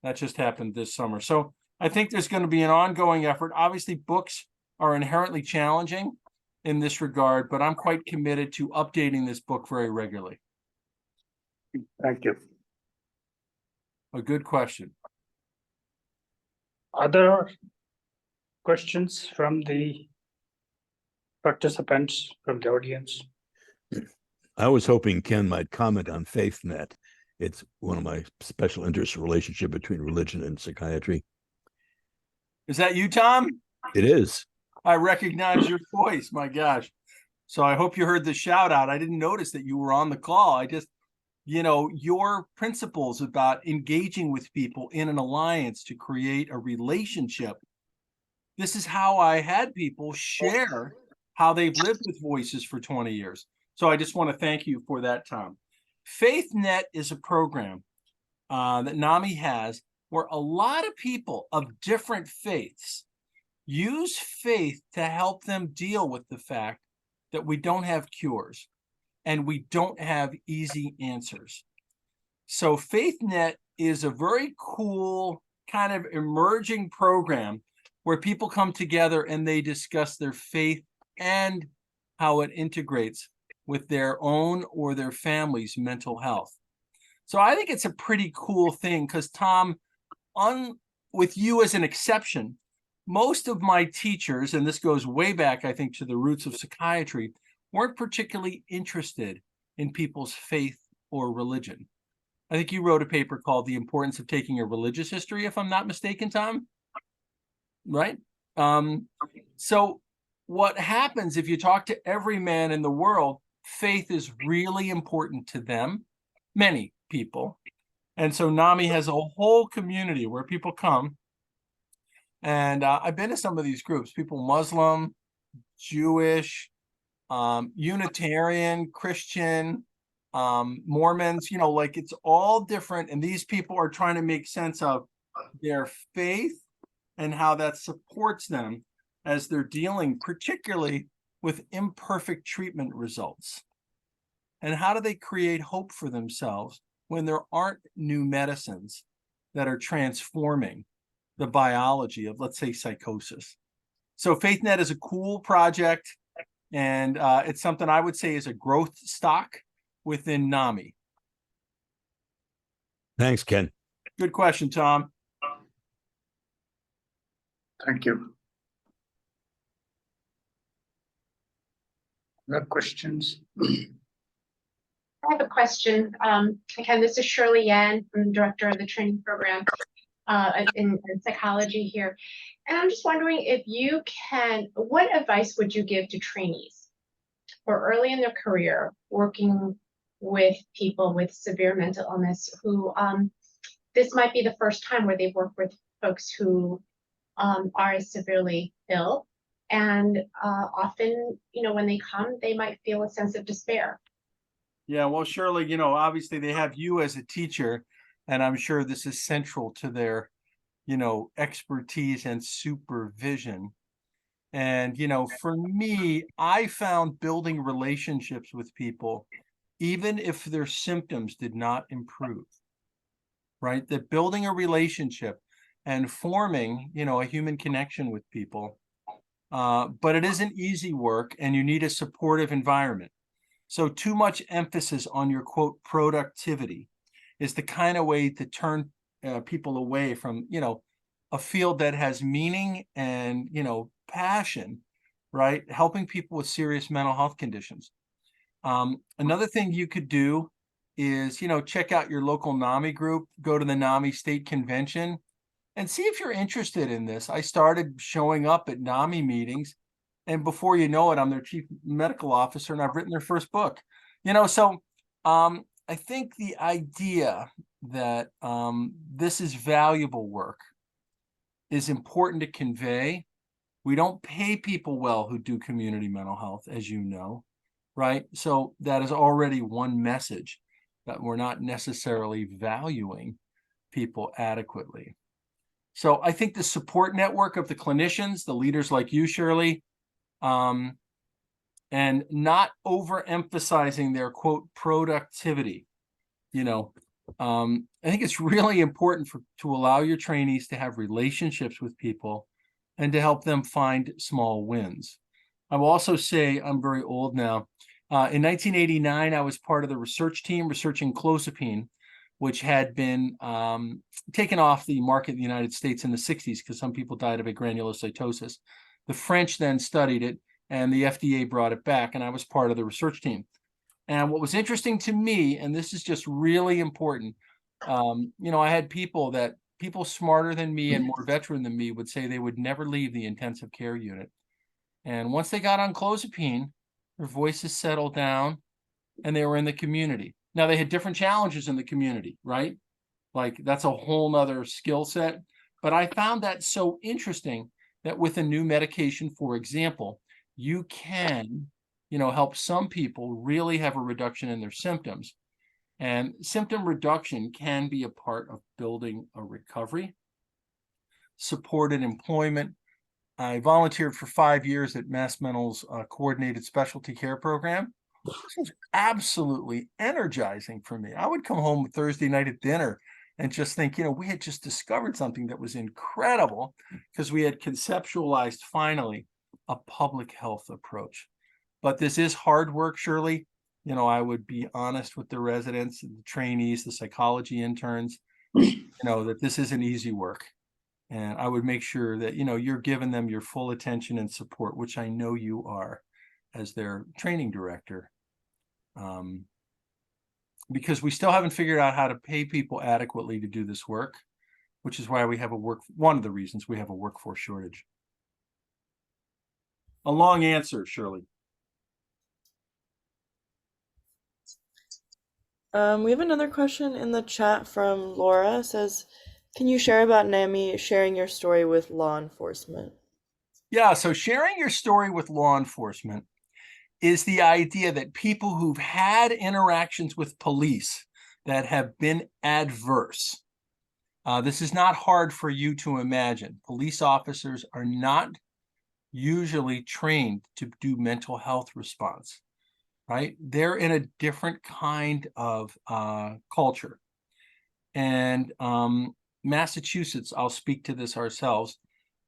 Speaker 2: That just happened this summer. So I think there's going to be an ongoing effort. Obviously, books are inherently challenging in this regard, but I'm quite committed to updating this book very regularly.
Speaker 3: Thank you.
Speaker 2: A good question.
Speaker 3: Other questions from the participants, from the audience?
Speaker 4: I was hoping Ken might comment on Faithnet. It's one of my special interests, relationship between religion and psychiatry.
Speaker 2: Is that you, Tom?
Speaker 4: It is.
Speaker 2: I recognize your voice. My gosh. So I hope you heard the shout out. I didn't notice that you were on the call. I just, your principles about engaging with people in an alliance to create a relationship. This is how I had people share how they've lived with voices for 20 years. So I just want to thank you for that, Tom. Faithnet is a program that NAMI has where a lot of people of different faiths use faith to help them deal with the fact that we don't have cures and we don't have easy answers. So Faithnet is a very cool kind of emerging program where people come together and they discuss their faith and how it integrates with their own or their family's mental health. So I think it's a pretty cool thing because, Tom, with you as an exception, most of my teachers, and this goes way back, I think, to the roots of psychiatry, weren't particularly interested in people's faith or religion. I think you wrote a paper called The Importance of Taking a Religious History, if I'm not mistaken, Tom? right? So what happens if you talk to every man in the world, faith is really important to them, many people. And so NAMI has a whole community where people come. And I've been to some of these groups, people Muslim, Jewish, Unitarian, Christian, Mormons, like it's all different. And these people are trying to make sense of their faith and how that supports them as they're dealing particularly with imperfect treatment results. And how do they create hope for themselves when there aren't new medicines that are transforming the biology of, let's say, psychosis? So Faithnet is a cool project, and it's something I would say is a growth stock within NAMI.
Speaker 4: Thanks, Ken.
Speaker 2: Good question, Tom.
Speaker 5: Thank you. Other questions?
Speaker 6: I have a question. Again, this is Shirley Yan, I'm the director of the training program in psychology here. And I'm just wondering if you can, what advice would you give to trainees or early in their career working with people with severe mental illness who this might be the first time where they work with folks who are severely ill. And often, when they come, they might feel a sense of despair.
Speaker 2: Yeah, well, Shirley, obviously they have you as a teacher, and I'm sure this is central to their, expertise and supervision. And, for me, I found building relationships with people, even if their symptoms did not improve, right? That building a relationship and forming, a human connection with people, but it isn't easy work, and you need a supportive environment. So too much emphasis on your, quote, productivity is the kind of way to turn people away from, a field that has meaning and, passion, right? Helping people with serious mental health conditions. Another thing you could do is, check out your local NAMI group, go to the NAMI state convention and see if you're interested in this. I started showing up at NAMI meetings, and before you know it, I'm their chief medical officer, and I've written their first book. So I think the idea that this is valuable work is important to convey. We don't pay people well who do community mental health, as you know, right? So that is already one message, that we're not necessarily valuing people adequately. So I think the support network of the clinicians, the leaders like you, Shirley, and not overemphasizing their, quote, productivity. I think it's really important to allow your trainees to have relationships with people and to help them find small wins. I will also say, I'm very old now. In 1989, I was part of the research team researching clozapine, which had been taken off the market in the United States in the 60s because some people died of granulocytosis. The French then studied it, and the FDA brought it back, and I was part of the research team. And what was interesting to me, and this is just really important, I had people smarter than me and more veteran than me would say they would never leave the intensive care unit. And once they got on clozapine, their voices settled down and they were in the community. Now, they had different challenges in the community, right? Like, that's a whole nother skill set. But I found that so interesting that with a new medication, for example, you can, help some people really have a reduction in their symptoms. And symptom reduction can be a part of building a recovery. Supported employment. I volunteered for 5 years at Mass Mental's coordinated specialty care program. This was absolutely energizing for me. I would come home Thursday night at dinner and just think, we had just discovered something that was incredible because we had conceptualized finally a public health approach. But this is hard work, Shirley. I would be honest with the residents, the trainees, the psychology interns, that this isn't easy work. And I would make sure that, you're giving them your full attention and support, which I know you are as their training director. Because we still haven't figured out how to pay people adequately to do this work. which is why we have one of the reasons we have a workforce shortage. A long answer, Shirley.
Speaker 1: We have another question in the chat from Laura. It says, can you share about NAMI sharing your story with law enforcement?
Speaker 2: Yeah, so sharing your story with law enforcement is the idea that people who've had interactions with police that have been adverse. This is not hard for you to imagine. Police officers are not usually trained to do mental health response, right? They're in a different kind of culture. And Massachusetts, I'll speak to this ourselves.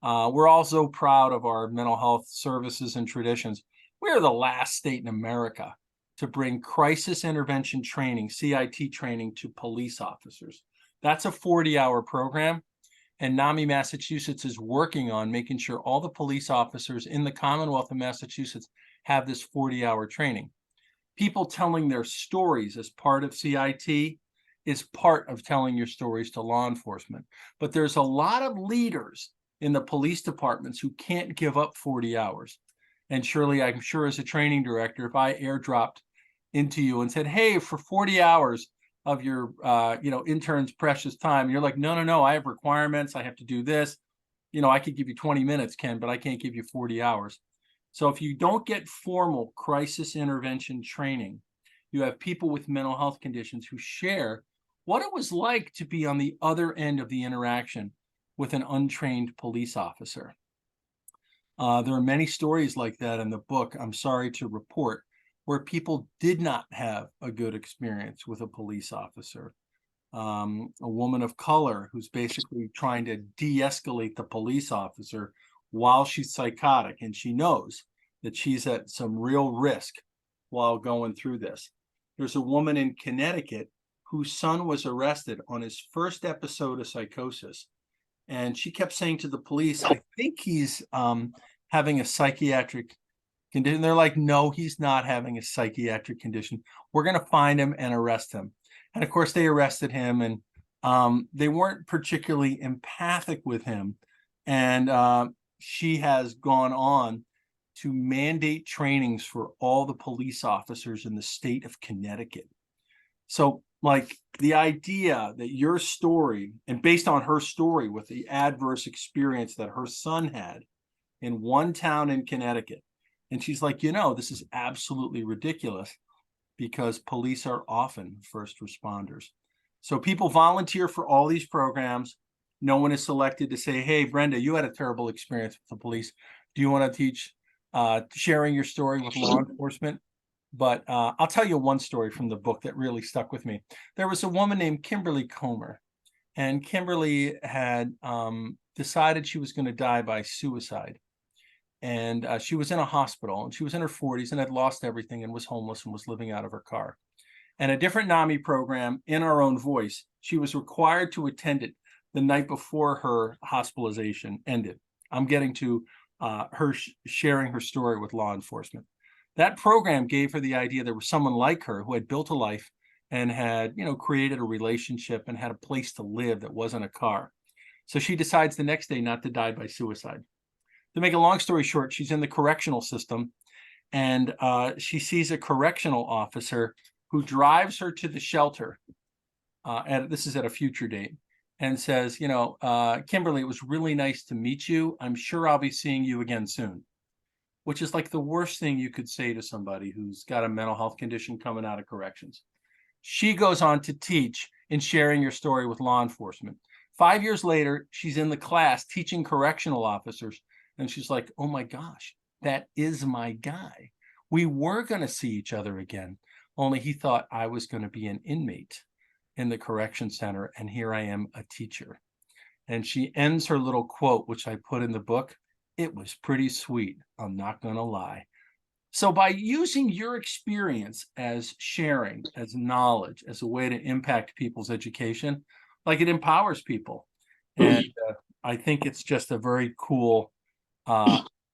Speaker 2: We're also proud of our mental health services and traditions. We're the last state in America to bring crisis intervention training, CIT training, to police officers. That's a 40-hour program. And NAMI Massachusetts is working on making sure all the police officers in the Commonwealth of Massachusetts have this 40-hour training. People telling their stories as part of CIT is part of telling your stories to law enforcement. But there's a lot of leaders in the police departments who can't give up 40 hours. And Shirley, I'm sure as a training director, if I airdropped into you and said, hey, for 40 hours of your intern's precious time, you're like, no, I have requirements, I have to do this. I could give you 20 minutes, Ken, but I can't give you 40 hours. So if you don't get formal crisis intervention training, you have people with mental health conditions who share what it was like to be on the other end of the interaction with an untrained police officer. There are many stories like that in the book, I'm sorry to report, where people did not have a good experience with a police officer. A woman of color who's basically trying to de-escalate the police officer while she's psychotic, and she knows that she's at some real risk while going through this. There's a woman in Connecticut whose son was arrested on his first episode of psychosis. And she kept saying to the police, I think he's having a psychiatric condition. They're like, no, he's not having a psychiatric condition. We're going to find him and arrest him. And of course, they arrested him, and they weren't particularly empathic with him. And she has gone on to mandate trainings for all the police officers in the state of Connecticut. So, like, the idea that your story, and based on her story with the adverse experience that her son had in one town in Connecticut, and she's like, this is absolutely ridiculous because police are often first responders. So people volunteer for all these programs. No one is selected to say, hey, Brenda, you had a terrible experience with the police. Do you want to teach sharing your story with law enforcement? But I'll tell you one story from the book that really stuck with me. There was a woman named Kimberly Comer, and Kimberly had decided she was going to die by suicide. And she was in a hospital, and she was in her 40s and had lost everything and was homeless and was living out of her car. And a different NAMI program, In Our Own Voice, she was required to attend it the night before her hospitalization ended. I'm getting to her sharing her story with law enforcement. That program gave her the idea there was someone like her who had built a life and had, created a relationship and had a place to live that wasn't a car. So she decides the next day not to die by suicide. To make a long story short, she's in the correctional system, and she sees a correctional officer who drives her to the shelter. And this is at a future date, and says, Kimberly, it was really nice to meet you. I'm sure I'll be seeing you again soon. Which is like the worst thing you could say to somebody who's got a mental health condition coming out of corrections. She goes on to teach in sharing your story with law enforcement. 5 years later, she's in the class teaching correctional officers. And she's like, oh my gosh, that is my guy. We were going to see each other again, only he thought I was going to be an inmate in the correction center. And here I am, a teacher. And she ends her little quote, which I put in the book. It was pretty sweet, I'm not going to lie. So by using your experience as sharing, as knowledge, as a way to impact people's education, like, it empowers people. And I think it's just a very cool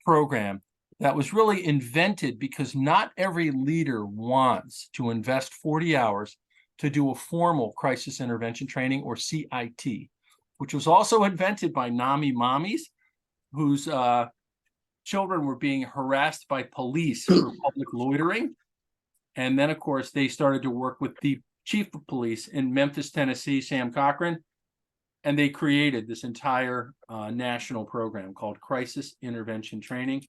Speaker 2: program that was really invented because not every leader wants to invest 40 hours to do a formal crisis intervention training, or CIT, which was also invented by NAMI mommies, whose children were being harassed by police for public loitering. And then, of course, they started to work with the chief of police in Memphis, Tennessee, Sam Cochran, and they created this entire national program called Crisis Intervention Training.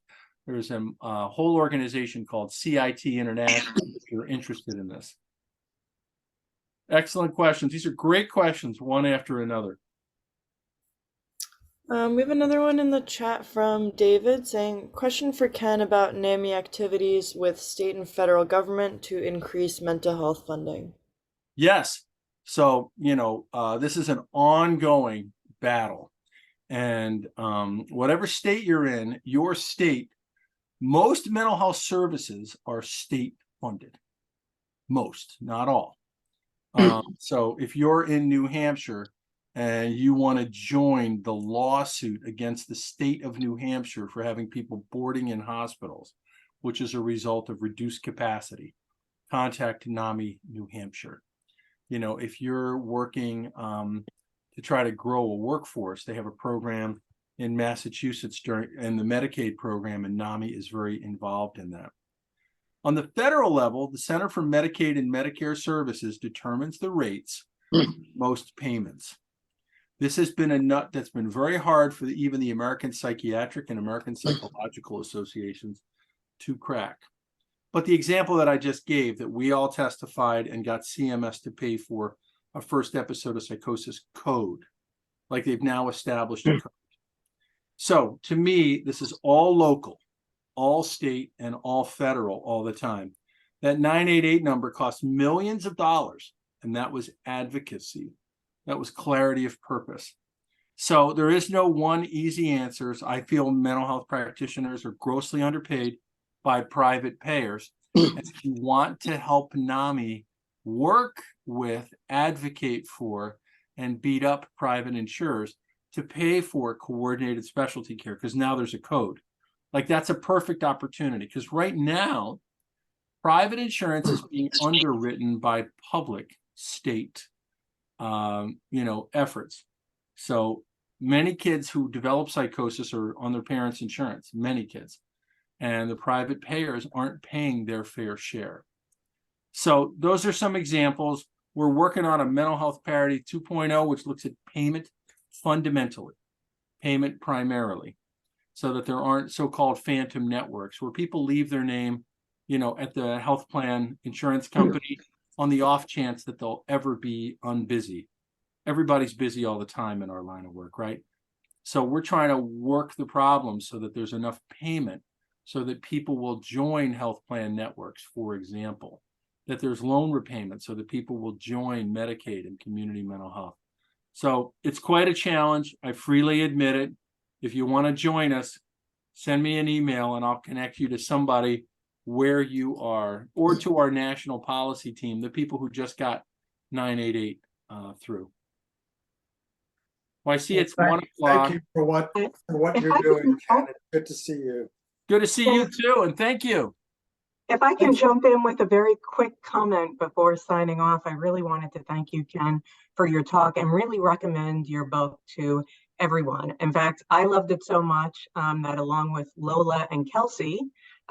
Speaker 2: There's a whole organization called CIT International if you're interested in this. Excellent questions. These are great questions, one after another.
Speaker 1: We have another one in the chat from David saying, question for Ken about NAMI activities with state and federal government to increase mental health funding.
Speaker 2: Yes. So, this is an ongoing battle. And whatever state you're in, your state, most mental health services are state funded. Most, not all. So if you're in New Hampshire and you want to join the lawsuit against the state of New Hampshire for having people boarding in hospitals, which is a result of reduced capacity, contact NAMI New Hampshire. If you're working to try to grow a workforce, they have a program in Massachusetts and the Medicaid program, and NAMI is very involved in that. On the federal level, the Center for Medicaid and Medicare Services determines the rates for most payments. This has been a nut that's been very hard for even the American Psychiatric and American Psychological Associations to crack. But the example that I just gave, that we all testified and got CMS to pay for a first episode of psychosis code, like they've now established a code. So to me, this is all local, all state, and all federal all the time. That 988 number costs millions of dollars, and that was advocacy. That was clarity of purpose. So there is no one easy answers. I feel mental health practitioners are grossly underpaid by private payers. And if you want to help NAMI work with, advocate for, and beat up private insurers to pay for coordinated specialty care, because now there's a code. Like, that's a perfect opportunity, because right now, private insurance is being underwritten by public state, efforts. So many kids who develop psychosis are on their parents' insurance, many kids, and the private payers aren't paying their fair share. So those are some examples. We're working on a mental health parity 2.0, which looks at payment fundamentally, payment primarily, so that there aren't so-called phantom networks where people leave their name, at the health plan insurance company on the off chance that they'll ever be unbusy. Everybody's busy all the time in our line of work, right? So we're trying to work the problem so that there's enough payment so that people will join health plan networks, for example, that there's loan repayment so that people will join Medicaid and community mental health. So it's quite a challenge. I freely admit it. If you want to join us, send me an email and I'll connect you to somebody where you are, or to our national policy team, the people who just got 988 through. Well, I see it's 1 o'clock.
Speaker 5: Thank you for what you're doing, Ken. It's good to see you.
Speaker 2: Good to see you too, and thank you.
Speaker 7: If I can jump in with a very quick comment before signing off, I really wanted to thank you, Ken, for your talk and really recommend your book to everyone. In fact, I loved it so much that along with Lola and Kelsey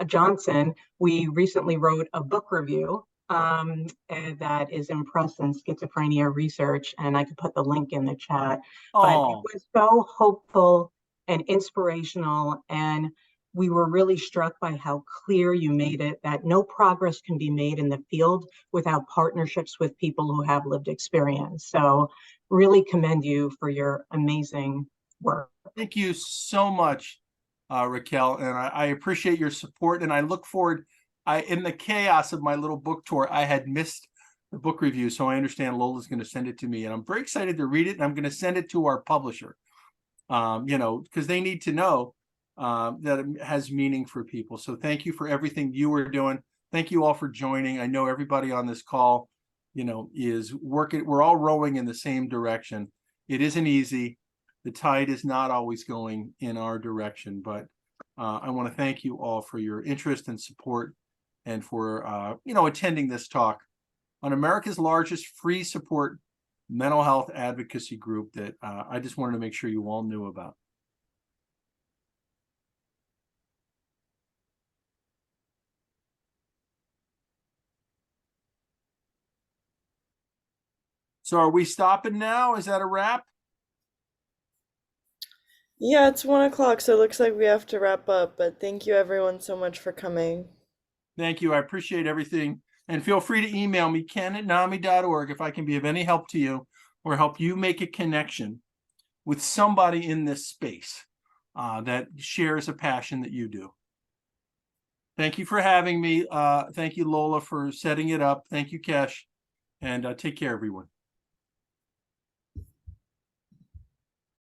Speaker 7: Johnson, we recently wrote a book review that is in press in schizophrenia research, and I could put the link in the chat. But it was so hopeful and inspirational, and we were really struck by how clear you made it that no progress can be made in the field without partnerships with people who have lived experience. So really commend you for your amazing work.
Speaker 2: Thank you so much, Raquel, and I appreciate your support, and I look forward. In the chaos of my little book tour, I had missed the book review, so I understand Lola's going to send it to me, and I'm very excited to read it, and I'm going to send it to our publisher, because they need to know that it has meaning for people. So thank you for everything you are doing. Thank you all for joining. I know everybody on this call, is working. We're all rowing in the same direction. It isn't easy. The tide is not always going in our direction, but I want to thank you all for your interest and support, and for attending this talk on America's largest free support mental health advocacy group that I just wanted to make sure you all knew about. So are we stopping now? Is that a wrap?
Speaker 1: Yeah, it's 1 o'clock, so it looks like we have to wrap up, but thank you everyone so much for coming.
Speaker 2: Thank you. I appreciate everything. And feel free to email me, ken@nami.org, if I can be of any help to you or help you make a connection with somebody in this space that shares a passion that you do. Thank you for having me. Thank you, Lola, for setting it up. Thank you, Kesh. And take care, everyone.